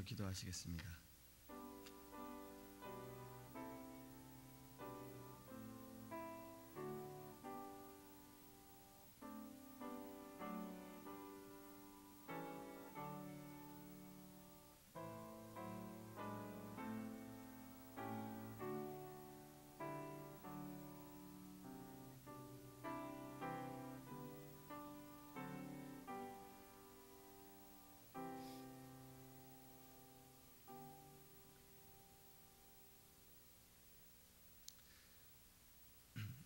기도하시겠습니다.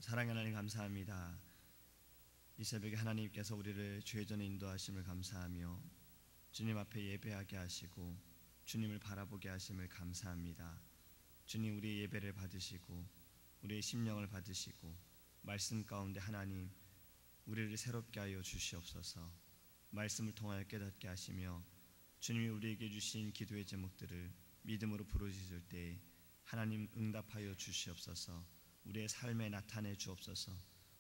사랑하는 하나님 감사합니다. 이 새벽에 하나님께서 우리를 주의 전에 인도하심을 감사하며 주님 앞에 예배하게 하시고 주님을 바라보게 하심을 감사합니다. 주님, 우리의 예배를 받으시고 우리의 심령을 받으시고 말씀 가운데 하나님 우리를 새롭게 하여 주시옵소서. 말씀을 통하여 깨닫게 하시며 주님이 우리에게 주신 기도의 제목들을 믿음으로 부르짖을 때에 하나님 응답하여 주시옵소서. 우리의 삶에 나타내 주옵소서.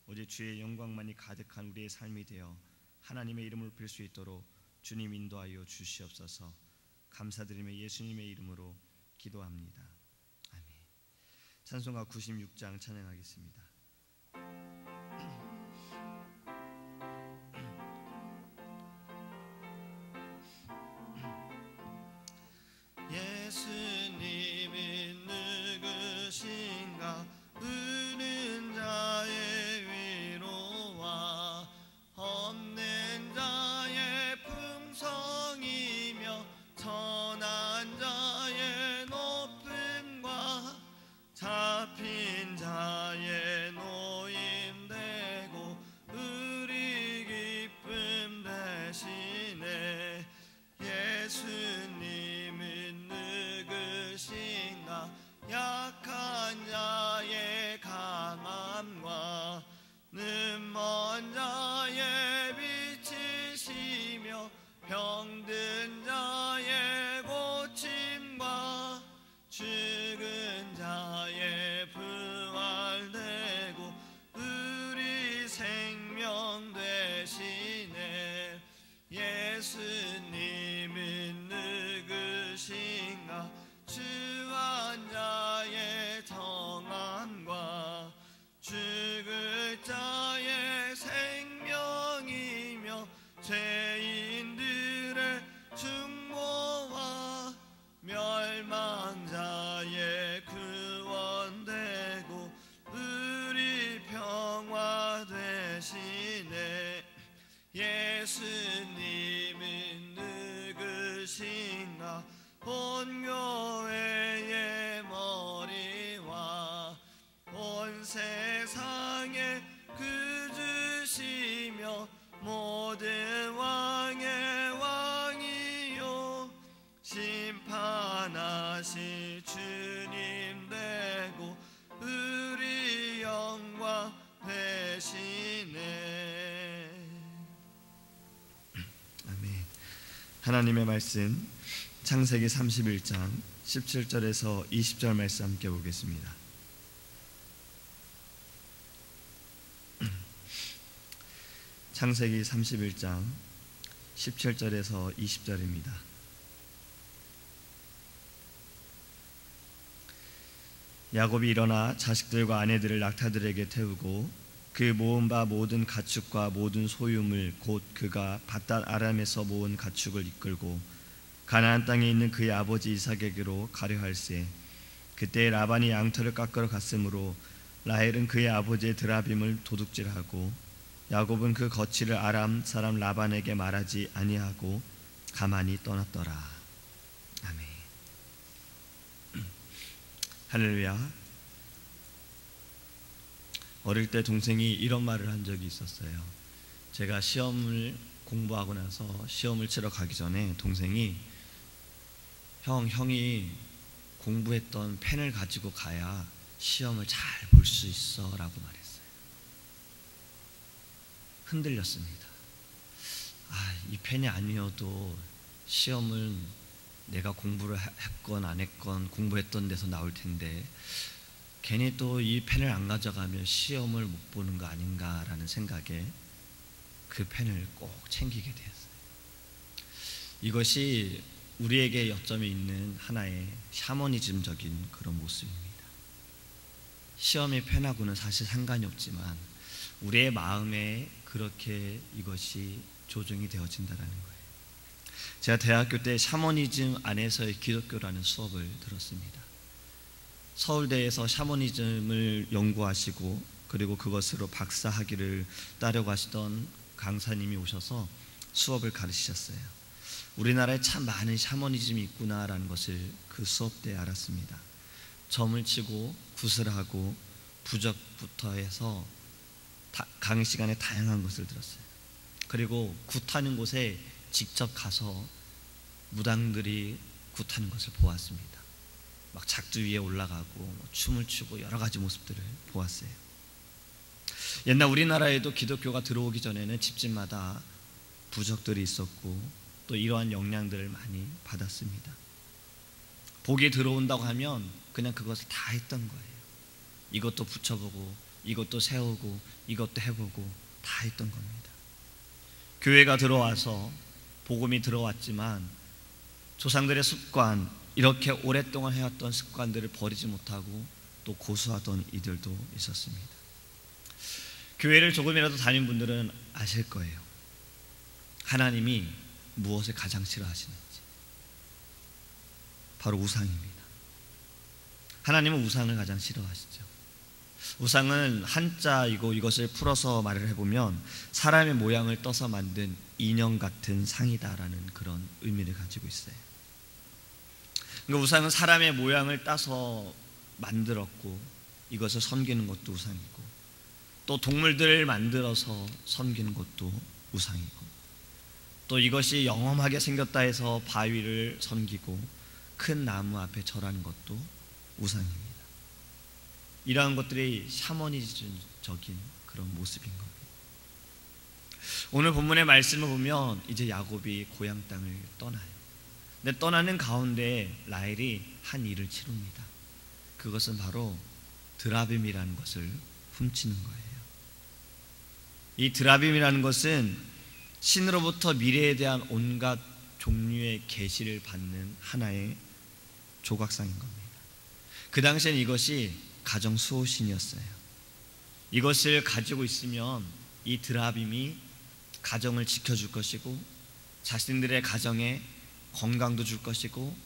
오직 주의 영광만이 가득한 우리의 삶이 되어 하나님의 이름을 빌 수 있도록 주님 인도하여 주시옵소서. 감사드리며 예수님의 이름으로 기도합니다. 아멘. 찬송가 96장 찬양하겠습니다. 예수님이 누구신가? 우는 자의 위로와 없는 자의 풍성이며 선한 자의 높음과 잡힌 자의 노임되고 우리 기쁨 대신에 예수님은 누구신가? 약한 자의 강함과 눈먼 자의 빛이시며 병든 자의 고침과 죽은 자의 부활되고 우리 생명 되시네. 예수님은 누구신가? 주한 자의 정함과 죽을 자의 생명이며 죄인들의 중보와 멸망자의 구원되고 우리 평화 되시네. 예수님은 누구신가? 온 교회의 머리와 온 세상의 구주시며 모든 왕의 왕이요 심판하실 주님 되고 우리 영광 되시네. 아멘. 하나님의 말씀 창세기 31장 17절에서 20절 말씀 함께 보겠습니다. 창세기 31장 17절에서 20절입니다. 야곱이 일어나 자식들과 아내들을 낙타들에게 태우고 그 모은 바 모든 가축과 모든 소유물 곧 그가 밧닷 아람에서 모은 가축을 이끌고 가나안 땅에 있는 그의 아버지 이삭에게로 가려 할세. 그때 라반이 양털을 깎으러 갔으므로 라헬은 그의 아버지의 드라빔을 도둑질하고 야곱은 그 거취를 아람 사람 라반에게 말하지 아니하고 가만히 떠났더라. 아멘. 할렐루야. 어릴 때 동생이 이런 말을 한 적이 있었어요. 제가 시험을 공부하고 나서 시험을 치러 가기 전에 동생이 형이 공부했던 펜을 가지고 가야 시험을 잘 볼 수 있어 라고 말했어요. 흔들렸습니다. 이 펜이 아니어도 시험은 내가 공부를 했건 안 했건 공부했던 데서 나올 텐데 괜히 또 이 펜을 안 가져가면 시험을 못 보는 거 아닌가라는 생각에 그 펜을 꼭 챙기게 되었어요. 이것이 우리에게 여점에 있는 하나의 샤머니즘적인 그런 모습입니다. 시험의 편하고는 사실 상관이 없지만 우리의 마음에 그렇게 이것이 조정이 되어진다는 거예요. 제가 대학교 때 샤머니즘 안에서의 기독교라는 수업을 들었습니다. 서울대에서 샤머니즘을 연구하시고 그리고 그것으로 박사학위를 따려가시던 강사님이 오셔서 수업을 가르치셨어요. 우리나라에 참 많은 샤머니즘이 있구나라는 것을 그 수업 때 알았습니다. 점을 치고 구슬하고 부적부터 해서 강의 시간에 다양한 것을 들었어요. 그리고 굿하는 곳에 직접 가서 무당들이 굿하는 것을 보았습니다. 막 작두 위에 올라가고 춤을 추고 여러 가지 모습들을 보았어요. 옛날 우리나라에도 기독교가 들어오기 전에는 집집마다 부적들이 있었고 또 이러한 영향들을 많이 받았습니다. 복이 들어온다고 하면 그냥 그것을 다 했던 거예요. 이것도 붙여보고 이것도 세우고 이것도 해보고 다 했던 겁니다. 교회가 들어와서 복음이 들어왔지만 조상들의 습관, 이렇게 오랫동안 해왔던 습관들을 버리지 못하고 또 고수하던 이들도 있었습니다. 교회를 조금이라도 다닌 분들은 아실 거예요. 하나님이 무엇을 가장 싫어하시는지. 바로 우상입니다. 하나님은 우상을 가장 싫어하시죠. 우상은 한자이고 이것을 풀어서 말을 해보면 사람의 모양을 떠서 만든 인형 같은 상이다라는 그런 의미를 가지고 있어요. 그러니까 우상은 사람의 모양을 따서 만들었고 이것을 섬기는 것도 우상이고 또 동물들을 만들어서 섬기는 것도 우상이고 또 이것이 영험하게 생겼다 해서 바위를 섬기고 큰 나무 앞에 절하는 것도 우상입니다. 이러한 것들이 샤머니즘적인 그런 모습인 겁니다. 오늘 본문의 말씀을 보면 이제 야곱이 고향 땅을 떠나요. 근데 떠나는 가운데 라헬이 한 일을 치릅니다. 그것은 바로 드라빔이라는 것을 훔치는 거예요. 이 드라빔이라는 것은 신으로부터 미래에 대한 온갖 종류의 계시를 받는 하나의 조각상인 겁니다. 그 당시엔 이것이 가정 수호신이었어요. 이것을 가지고 있으면 이 드라빔이 가정을 지켜줄 것이고 자신들의 가정에 건강도 줄 것이고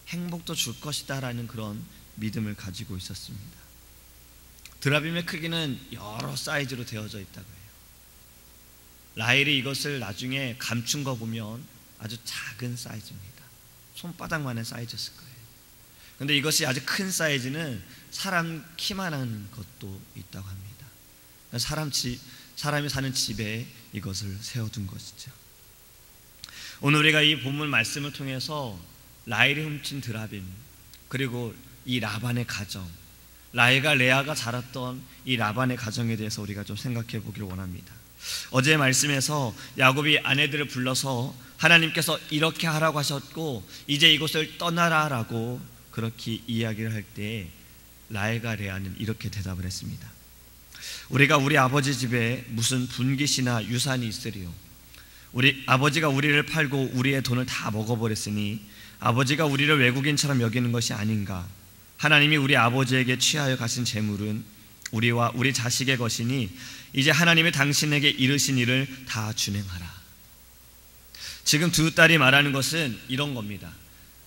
행복도 줄 것이다 라는 그런 믿음을 가지고 있었습니다. 드라빔의 크기는 여러 사이즈로 되어져 있다고 해요. 라헬이 이것을 나중에 감춘 거 보면 아주 작은 사이즈입니다. 손바닥만한 사이즈였을 거예요. 그런데 이것이 아주 큰 사이즈는 사람 키만한 것도 있다고 합니다. 사람이 사는 집에 이것을 세워둔 것이죠. 오늘 우리가 이 본문 말씀을 통해서 라헬이 훔친 드라빔 그리고 이 라반의 가정, 라헬과 레아가 자랐던 이 라반의 가정에 대해서 우리가 좀 생각해 보기를 원합니다. 어제 말씀에서 야곱이 아내들을 불러서 하나님께서 이렇게 하라고 하셨고 이제 이곳을 떠나라라고 그렇게 이야기를 할 때 라헬과 레아는 이렇게 대답을 했습니다. 우리가 우리 아버지 집에 무슨 분깃이나 유산이 있으리요. 우리 아버지가 우리를 팔고 우리의 돈을 다 먹어버렸으니 아버지가 우리를 외국인처럼 여기는 것이 아닌가. 하나님이 우리 아버지에게 취하여 가신 재물은 우리와 우리 자식의 것이니 이제 하나님이 당신에게 이르신 일을 다 준행하라. 지금 두 딸이 말하는 것은 이런 겁니다.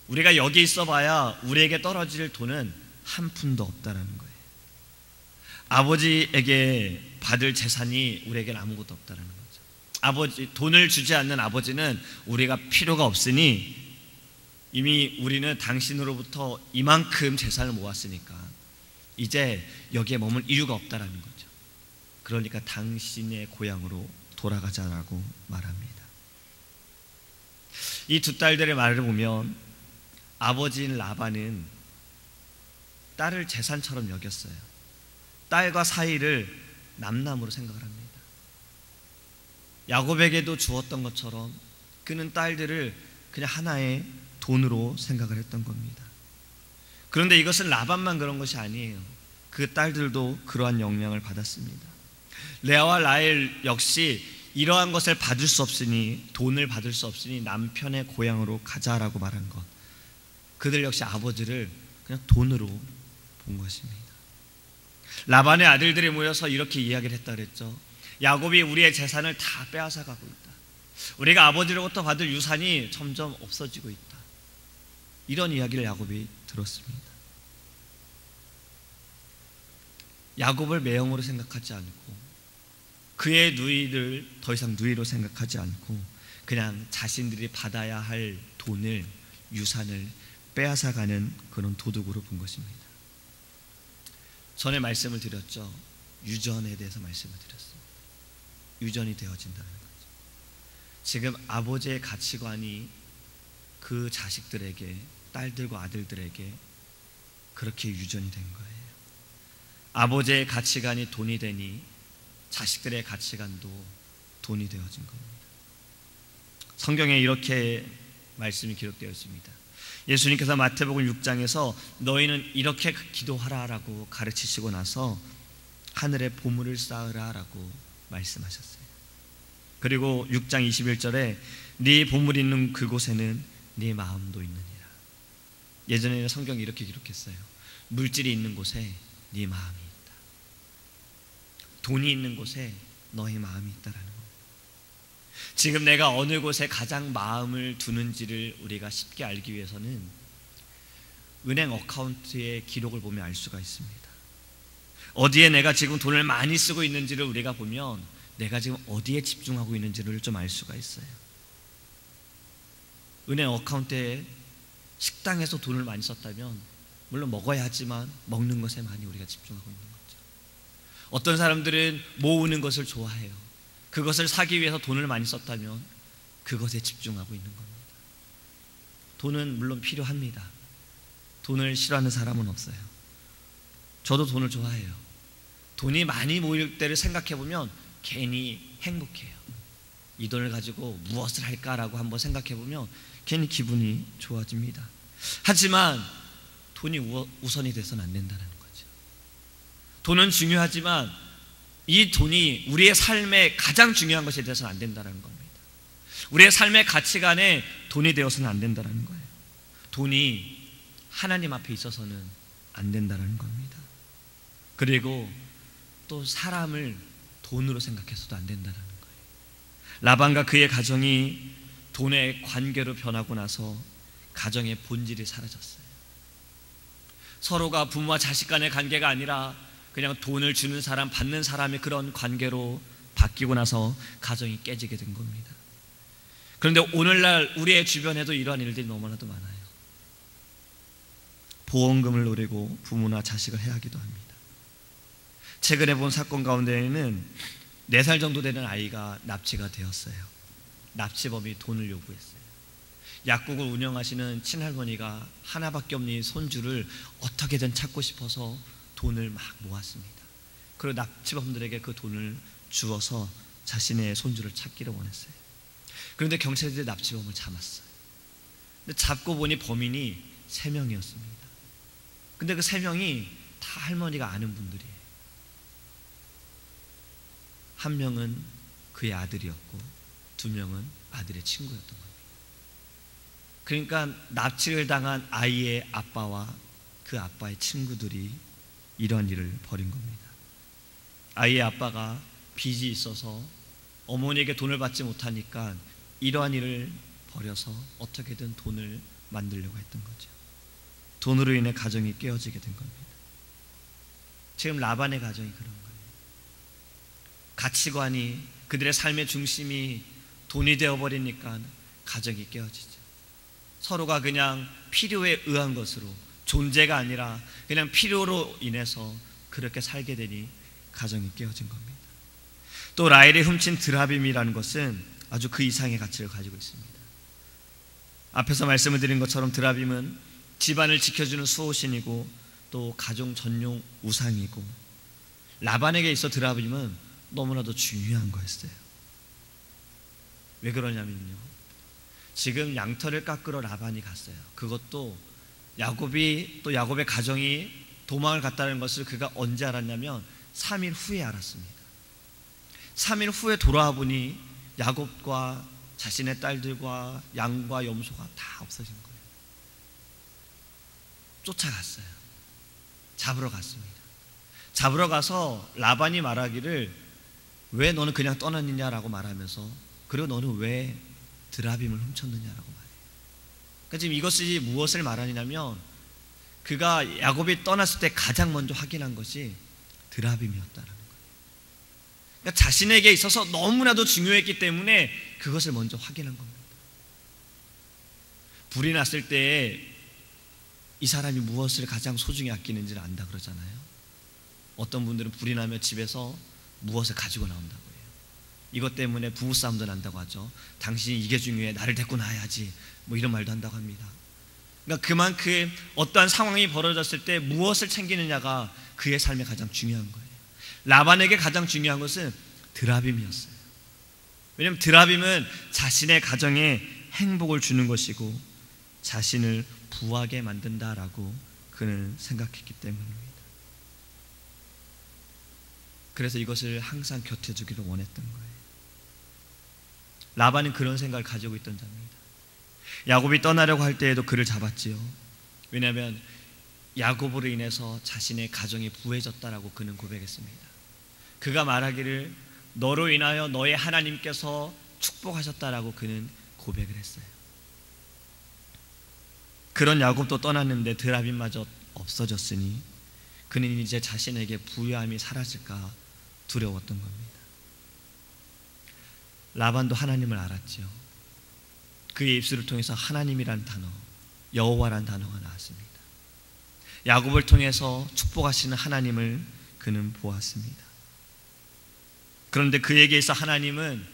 우리가 여기 있어봐야 우리에게 떨어질 돈은 한 푼도 없다라는 거예요. 아버지에게 받을 재산이 우리에겐 아무것도 없다라는 거죠. 돈을 주지 않는 아버지는 우리가 필요가 없으니 이미 우리는 당신으로부터 이만큼 재산을 모았으니까 이제 여기에 머물 이유가 없다라는 거죠. 그러니까 당신의 고향으로 돌아가자라고 말합니다. 이 두 딸들의 말을 보면 아버지인 라반은 딸을 재산처럼 여겼어요. 딸과 사이를 남남으로 생각을 합니다. 야곱에게도 주었던 것처럼 그는 딸들을 그냥 하나의 돈으로 생각을 했던 겁니다. 그런데 이것은 라반만 그런 것이 아니에요. 그 딸들도 그러한 영향을 받았습니다. 레아와 라헬 역시 이러한 것을 받을 수 없으니, 돈을 받을 수 없으니 남편의 고향으로 가자라고 말한 것, 그들 역시 아버지를 그냥 돈으로 본 것입니다. 라반의 아들들이 모여서 이렇게 이야기를 했다 그랬죠. 야곱이 우리의 재산을 다 빼앗아가고 있다. 우리가 아버지로부터 받을 유산이 점점 없어지고 있다. 이런 이야기를 야곱이 들었습니다. 야곱을 매형으로 생각하지 않고 그의 누이를 더 이상 누이로 생각하지 않고 그냥 자신들이 받아야 할 돈을, 유산을 빼앗아가는 그런 도둑으로 본 것입니다. 전에 말씀을 드렸죠. 유전에 대해서 말씀을 드렸습니다. 유전이 되어진다는 거죠. 지금 아버지의 가치관이 그 자식들에게, 딸들과 아들들에게 그렇게 유전이 된 거예요. 아버지의 가치관이 돈이 되니 자식들의 가치관도 돈이 되어진 겁니다. 성경에 이렇게 말씀이 기록되어 있습니다. 예수님께서 마태복음 6장에서 너희는 이렇게 기도하라라고 가르치시고 나서 하늘에 보물을 쌓으라라고 말씀하셨어요. 그리고 6장 21절에 네 보물이 있는 그곳에는 네 마음도 있느니라. 예전에는 성경이 이렇게 기록했어요. 물질이 있는 곳에 네 마음이 있다. 돈이 있는 곳에 너의 마음이 있다라는 겁니다. 지금 내가 어느 곳에 가장 마음을 두는지를 우리가 쉽게 알기 위해서는 은행 어카운트의 기록을 보면 알 수가 있습니다. 어디에 내가 지금 돈을 많이 쓰고 있는지를 우리가 보면 내가 지금 어디에 집중하고 있는지를 좀 알 수가 있어요. 은행 어카운트에 식당에서 돈을 많이 썼다면 물론 먹어야 하지만 먹는 것에 많이 우리가 집중하고 있는 거죠. 어떤 사람들은 모으는 것을 좋아해요. 그것을 사기 위해서 돈을 많이 썼다면 그것에 집중하고 있는 겁니다. 돈은 물론 필요합니다. 돈을 싫어하는 사람은 없어요. 저도 돈을 좋아해요. 돈이 많이 모일 때를 생각해 보면 괜히 행복해요. 이 돈을 가지고 무엇을 할까라고 한번 생각해 보면 괜히 기분이 좋아집니다. 하지만 돈이 우선이 돼서는 안 된다는 거죠. 돈은 중요하지만 이 돈이 우리의 삶에 가장 중요한 것에 대해서는 안 된다는 겁니다. 우리의 삶의 가치관에 돈이 되어서는 안 된다는 거예요. 돈이 하나님 앞에 있어서는 안 된다는 겁니다. 그리고 또 사람을 돈으로 생각해서도 안 된다는 거예요. 라반과 그의 가정이 돈의 관계로 변하고 나서 가정의 본질이 사라졌어요. 서로가 부모와 자식 간의 관계가 아니라 그냥 돈을 주는 사람, 받는 사람의 그런 관계로 바뀌고 나서 가정이 깨지게 된 겁니다. 그런데 오늘날 우리의 주변에도 이러한 일들이 너무나도 많아요. 보험금을 노리고 부모나 자식을 해하기도 합니다. 최근에 본 사건 가운데에는 4살 정도 되는 아이가 납치가 되었어요. 납치범이 돈을 요구했어요. 약국을 운영하시는 친할머니가 하나밖에 없는 손주를 어떻게든 찾고 싶어서 돈을 막 모았습니다. 그리고 납치범들에게 그 돈을 주어서 자신의 손주를 찾기를 원했어요. 그런데 경찰들이 납치범을 잡았어요. 근데 잡고 보니 범인이 3명이었습니다. 근데 그 3명이 다 할머니가 아는 분들이에요. 한 명은 그의 아들이었고 2명은 아들의 친구였던 겁니다. 그러니까 납치를 당한 아이의 아빠와 그 아빠의 친구들이 이런 일을 벌인 겁니다. 아이의 아빠가 빚이 있어서 어머니에게 돈을 받지 못하니까 이러한 일을 벌여서 어떻게든 돈을 만들려고 했던 거죠. 돈으로 인해 가정이 깨어지게 된 겁니다. 지금 라반의 가정이 그런 거예요. 가치관이, 그들의 삶의 중심이 돈이 되어버리니까 가정이 깨어지죠. 서로가 그냥 필요에 의한 것으로, 존재가 아니라 그냥 필요로 인해서 그렇게 살게 되니 가정이 깨어진 겁니다. 또 라헬이 훔친 드라빔이라는 것은 아주 그 이상의 가치를 가지고 있습니다. 앞에서 말씀을 드린 것처럼 드라빔은 집안을 지켜주는 수호신이고 또 가정 전용 우상이고, 라반에게 있어 드라빔은 너무나도 중요한 거였어요. 왜 그러냐면요, 지금 양털을 깎으러 라반이 갔어요. 그것도 야곱의 가정이 도망을 갔다는 것을 그가 언제 알았냐면 3일 후에 알았습니다. 3일 후에 돌아와 보니 야곱과 자신의 딸들과 양과 염소가 다 없어진 거예요. 쫓아갔어요. 잡으러 갔습니다. 잡으러 가서 라반이 말하기를 왜 너는 그냥 떠났느냐라고 말하면서 그리고 너는 왜 드라빔을 훔쳤느냐라고 말해요. 그러니까 지금 이것이 무엇을 말하냐면 그가 야곱이 떠났을 때 가장 먼저 확인한 것이 드라빔이었다라는 거예요. 그러니까 자신에게 있어서 너무나도 중요했기 때문에 그것을 먼저 확인한 겁니다. 불이 났을 때 이 사람이 무엇을 가장 소중히 아끼는지를 안다 그러잖아요. 어떤 분들은 불이 나면 집에서 무엇을 가지고 나온다고 해요. 이것 때문에 부부싸움도 난다고 하죠. 당신이 이게 중요해, 나를 데리고 나야지, 뭐 이런 말도 한다고 합니다. 그러니까 그만큼 어떠한 상황이 벌어졌을 때 무엇을 챙기느냐가 그의 삶에 가장 중요한 거예요. 라반에게 가장 중요한 것은 드라빔이었어요. 왜냐하면 드라빔은 자신의 가정에 행복을 주는 것이고 자신을 부하게 만든다라고 그는 생각했기 때문입니다. 그래서 이것을 항상 곁에 두기를 원했던 거예요. 라반은 그런 생각을 가지고 있던 자입니다. 야곱이 떠나려고 할 때에도 그를 잡았지요. 왜냐하면 야곱으로 인해서 자신의 가정이 부해졌다라고 그는 고백했습니다. 그가 말하기를 너로 인하여 너의 하나님께서 축복하셨다라고 그는 고백을 했어요. 그런 야곱도 떠났는데 드라빔마저 없어졌으니 그는 이제 자신에게 부유함이 사라질까 두려웠던 겁니다. 라반도 하나님을 알았죠. 그의 입술을 통해서 하나님이란 단어, 여호와란 단어가 나왔습니다. 야곱을 통해서 축복하시는 하나님을 그는 보았습니다. 그런데 그에게 있어 하나님은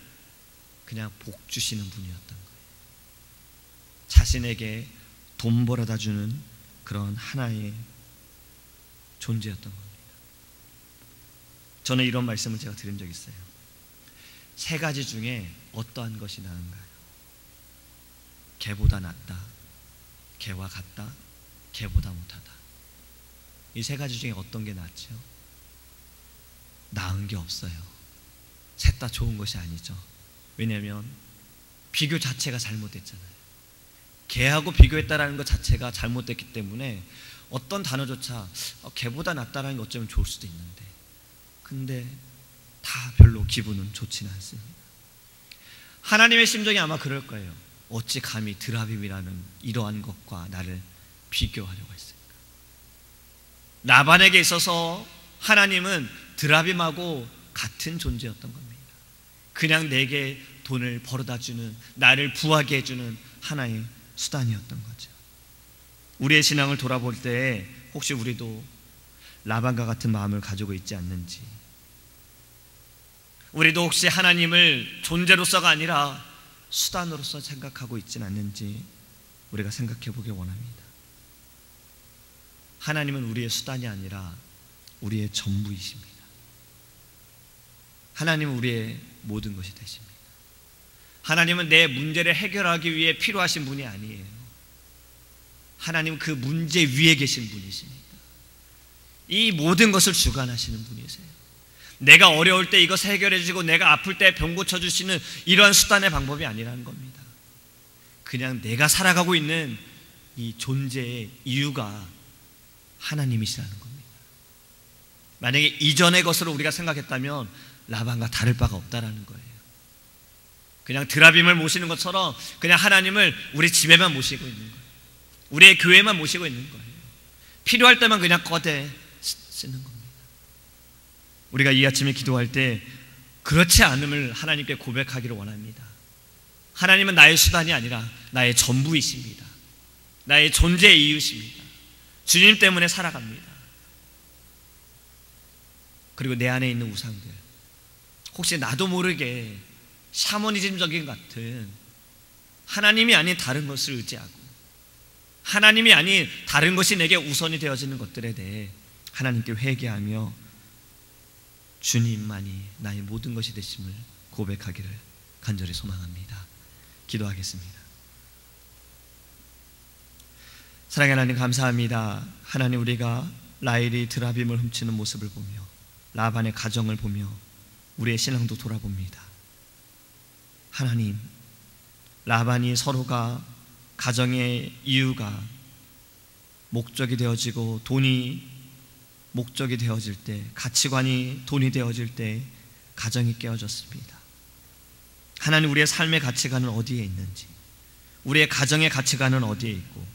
그냥 복 주시는 분이었던 거예요. 자신에게 돈 벌어다 주는 그런 하나의 존재였던 겁니다. 저는 이런 말씀을 제가 드린 적이 있어요. 세 가지 중에 어떠한 것이 나은가요? 개보다 낫다, 개와 같다, 개보다 못하다. 이 세 가지 중에 어떤 게 낫죠? 나은 게 없어요. 셋 다 좋은 것이 아니죠. 왜냐하면 비교 자체가 잘못됐잖아요. 개하고 비교했다라는 것 자체가 잘못됐기 때문에 어떤 단어조차 개보다 낫다라는 게 어쩌면 좋을 수도 있는데 근데 다 별로 기분은 좋지는 않습니다. 하나님의 심정이 아마 그럴 거예요. 어찌 감히 드라빔이라는 이러한 것과 나를 비교하려고 했을까? 라반에게 있어서 하나님은 드라빔하고 같은 존재였던 겁니다. 그냥 내게 돈을 벌어다주는, 나를 부하게 해주는 하나의 수단이었던 거죠. 우리의 신앙을 돌아볼 때 혹시 우리도 라반과 같은 마음을 가지고 있지 않는지, 우리도 혹시 하나님을 존재로서가 아니라 수단으로서 생각하고 있지는 않는지 우리가 생각해 보길 원합니다. 하나님은 우리의 수단이 아니라 우리의 전부이십니다. 하나님은 우리의 모든 것이 되십니다. 하나님은 내 문제를 해결하기 위해 필요하신 분이 아니에요. 하나님은 그 문제 위에 계신 분이십니다. 이 모든 것을 주관하시는 분이세요. 내가 어려울 때 이것 해결해 주시고 내가 아플 때 병 고쳐주시는 이러한 수단의 방법이 아니라는 겁니다. 그냥 내가 살아가고 있는 이 존재의 이유가 하나님이시라는 겁니다. 만약에 이전의 것으로 우리가 생각했다면 라반과 다를 바가 없다라는 거예요. 그냥 드라빔을 모시는 것처럼 그냥 하나님을 우리 집에만 모시고 있는 거예요. 우리의 교회만 모시고 있는 거예요. 필요할 때만 그냥 꺼내 쓰는 겁니다. 우리가 이 아침에 기도할 때 그렇지 않음을 하나님께 고백하기를 원합니다. 하나님은 나의 수단이 아니라 나의 전부이십니다. 나의 존재의 이유십니다. 주님 때문에 살아갑니다. 그리고 내 안에 있는 우상들, 혹시 나도 모르게 샤머니즘적인 같은 하나님이 아닌 다른 것을 의지하고 하나님이 아닌 다른 것이 내게 우선이 되어지는 것들에 대해 하나님께 회개하며 주님만이 나의 모든 것이 되심을 고백하기를 간절히 소망합니다. 기도하겠습니다. 사랑하는 하나님 감사합니다. 하나님, 우리가 라헬이 드라빔을 훔치는 모습을 보며 라반의 가정을 보며 우리의 신앙도 돌아봅니다. 하나님, 라반이 서로가 가정의 이유가 목적이 되어지고 돈이 목적이 되어질 때, 가치관이 돈이 되어질 때 가정이 깨어졌습니다. 하나님, 우리의 삶의 가치관은 어디에 있는지, 우리의 가정의 가치관은 어디에 있고,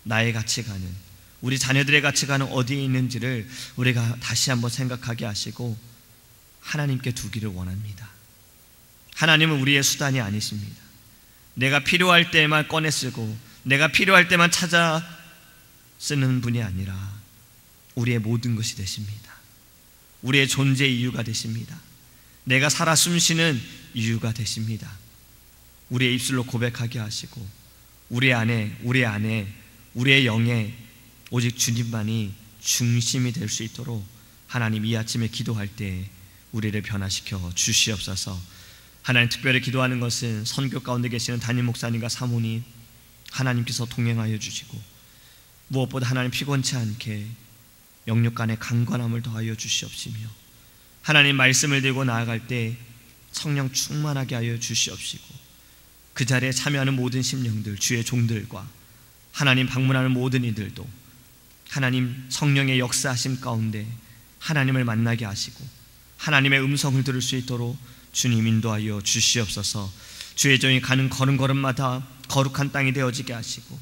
나의 가치관은, 우리 자녀들의 가치관은 어디에 있는지를 우리가 다시 한번 생각하게 하시고 하나님께 두기를 원합니다. 하나님은 우리의 수단이 아니십니다. 내가 필요할 때만 꺼내 쓰고 내가 필요할 때만 찾아 쓰는 분이 아니라 우리의 모든 것이 되십니다. 우리의 존재의 이유가 되십니다. 내가 살아 숨쉬는 이유가 되십니다. 우리의 입술로 고백하게 하시고 우리 안에 우리의 영에 오직 주님만이 중심이 될 수 있도록 하나님, 이 아침에 기도할 때 우리를 변화시켜 주시옵소서. 하나님, 특별히 기도하는 것은 선교 가운데 계시는 담임 목사님과 사모님, 하나님께서 동행하여 주시고 무엇보다 하나님, 피곤치 않게 영육 간의 강건함을 더하여 주시옵시며, 하나님 말씀을 들고 나아갈 때 성령 충만하게 하여 주시옵시고, 그 자리에 참여하는 모든 심령들, 주의 종들과 하나님 방문하는 모든 이들도 하나님 성령의 역사하심 가운데 하나님을 만나게 하시고 하나님의 음성을 들을 수 있도록 주님 인도하여 주시옵소서. 주의 종이 가는 걸음걸음마다 거룩한 땅이 되어지게 하시고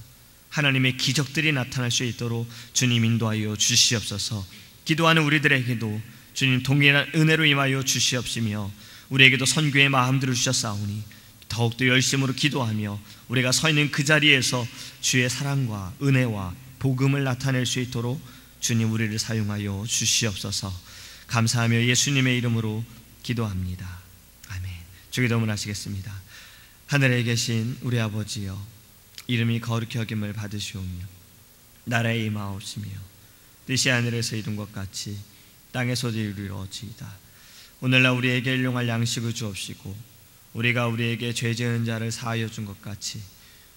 하나님의 기적들이 나타날 수 있도록 주님 인도하여 주시옵소서. 기도하는 우리들에게도 주님 동일한 은혜로 임하여 주시옵시며 우리에게도 선교의 마음들을 주셨사오니 더욱더 열심으로 기도하며 우리가 서 있는 그 자리에서 주의 사랑과 은혜와 복음을 나타낼 수 있도록 주님 우리를 사용하여 주시옵소서. 감사하며 예수님의 이름으로 기도합니다. 아멘. 주기도문 하시겠습니다. 하늘에 계신 우리 아버지여, 이름이 거룩히 여김을 받으시오며 나라의 임하옵시며 뜻이 하늘에서 이룬 것 같이 땅에서도 이루어지이다. 오늘날 우리에게 일용할 양식을 주옵시고 우리가 우리에게 죄 지은 자를 사하여 준 것 같이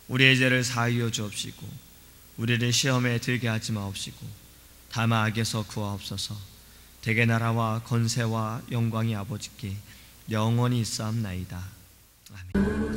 우리의 죄를 사하여 주옵시고 우리를 시험에 들게 하지 마옵시고 다만 악에서 구하옵소서. 대개 나라와 권세와 영광이 아버지께 영원히 있사옵나이다. 아멘.